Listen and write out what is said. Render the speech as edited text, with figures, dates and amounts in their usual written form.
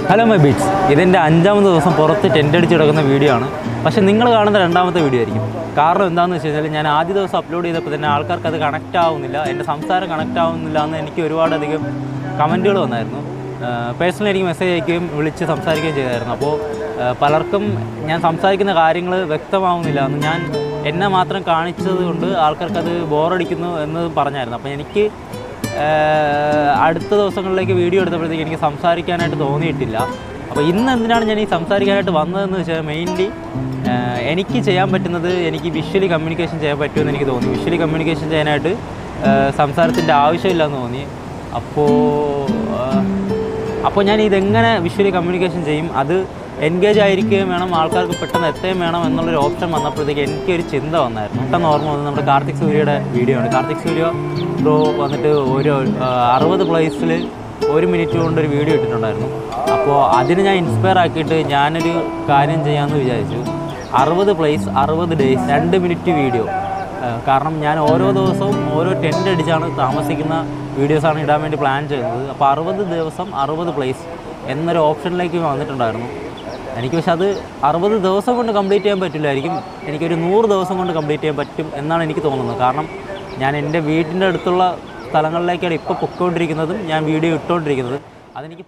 Hello my beats, ഇതെൻ്റെ 5ാമത്തെ ദിവസം പുറത്ത് ടെൻ്റ് അടിച്ച് കിടക്കുന്ന വീഡിയോ ആണ്. പക്ഷേ നിങ്ങൾ കാണുന്ന 2ാമത്തെ വീഡിയോ ആയിരിക്കും. കാരണം എന്താണെന്ന് വെച്ച് കഴിഞ്ഞാൽ ഞാൻ ആദ്യ ദിവസം അപ്ലോഡ് ചെയ്തപ്പോൾ തന്നെ ആൾക്കാർക്ക് അത് കണക്റ്റ് ആവുന്നില്ല, എൻ്റെ സംസാരം കണക്റ്റ് ആവുന്നില്ല എന്ന് എനിക്ക് ഒരുപാടധികം കമൻറ്റുകൾ വന്നായിരുന്നു. പേഴ്സണലി എനിക്ക് മെസ്സേജ് അയക്കുകയും വിളിച്ച് സംസാരിക്കുകയും ചെയ്തായിരുന്നു. അപ്പോൾ പലർക്കും ഞാൻ സംസാരിക്കുന്ന കാര്യങ്ങൾ വ്യക്തമാവുന്നില്ല എന്ന്, ഞാൻ എന്നെ മാത്രം കാണിച്ചത് കൊണ്ട് ആൾക്കാർക്കത് ബോറടിക്കുന്നു എന്ന് പറഞ്ഞായിരുന്നു. അപ്പോൾ എനിക്ക് അടുത്ത ദിവസങ്ങളിലേക്ക് വീഡിയോ എടുത്തപ്പോഴത്തേക്ക് എനിക്ക് സംസാരിക്കാനായിട്ട് തോന്നിയിട്ടില്ല. അപ്പോൾ ഇന്ന് എന്തിനാണ് ഞാൻ ഈ സംസാരിക്കാനായിട്ട് വന്നതെന്ന് വെച്ചാൽ മെയിൻലി എനിക്ക് ചെയ്യാൻ പറ്റുന്നത്, എനിക്ക് വിഷ്വലി കമ്മ്യൂണിക്കേഷൻ ചെയ്യാൻ പറ്റുമെന്ന് എനിക്ക് തോന്നി. വിഷ്വലി കമ്മ്യൂണിക്കേഷൻ ചെയ്യാനായിട്ട് സംസാരത്തിൻ്റെ ആവശ്യമില്ലെന്ന് തോന്നി. അപ്പോൾ ഞാൻ ഇതെങ്ങനെ വിഷ്വലി കമ്മ്യൂണിക്കേഷൻ ചെയ്യും, അത് എൻഗേജ് ആയിരിക്കുകയും വേണം, ആൾക്കാർക്ക് പെട്ടെന്ന് എത്തുകയും വേണം എന്നുള്ളൊരു ഓപ്ഷൻ വന്നപ്പോഴത്തേക്ക് എനിക്കൊരു ചിന്ത വന്നായിരുന്നു. പെട്ടെന്ന് ഓർമ്മ വന്നത് നമ്മുടെ കാർത്തിക് സൂര്യയുടെ വീഡിയോ ആണ്. കാർത്തിക് സൂര്യ ബ്രോ വന്നിട്ട് ഒരു 60 പ്ലേസിൽ 1 മിനിറ്റ് കൊണ്ടൊരു വീഡിയോ ഇട്ടിട്ടുണ്ടായിരുന്നു. അപ്പോൾ അതിന് ഞാൻ ഇൻസ്പയർ ആക്കിയിട്ട് ഞാനൊരു കാര്യം ചെയ്യാമെന്ന് വിചാരിച്ചു. 60 പ്ലേസ് 60 ഡേയ്സ് 2 മിനിറ്റ് വീഡിയോ. കാരണം ഞാൻ ഓരോ ദിവസവും ഓരോ ടെൻ്റ് അടിച്ചാണ് താമസിക്കുന്ന വീഡിയോസാണ് ഇടാൻ വേണ്ടി പ്ലാൻ ചെയ്യുന്നത്. അപ്പോൾ 60 ദിവസം 60 പ്ലേസ് എന്നൊരു ഓപ്ഷനിലേക്ക് വന്നിട്ടുണ്ടായിരുന്നു എനിക്ക്. പക്ഷെ അത് 60 ദിവസം കൊണ്ട് കംപ്ലീറ്റ് ചെയ്യാൻ പറ്റില്ലായിരിക്കും, എനിക്കൊരു 100 ദിവസം കൊണ്ട് കംപ്ലീറ്റ് ചെയ്യാൻ പറ്റും എന്നാണ് എനിക്ക് തോന്നുന്നത്. കാരണം ഞാൻ എൻ്റെ വീട്ടിൻ്റെ അടുത്തുള്ള സ്ഥലങ്ങളിലേക്കാണ് ഇപ്പോൾ പൊയ്ക്കൊണ്ടിരിക്കുന്നതും ഞാൻ വീഡിയോ ഇട്ടുകൊണ്ടിരിക്കുന്നത്. അതെനിക്ക്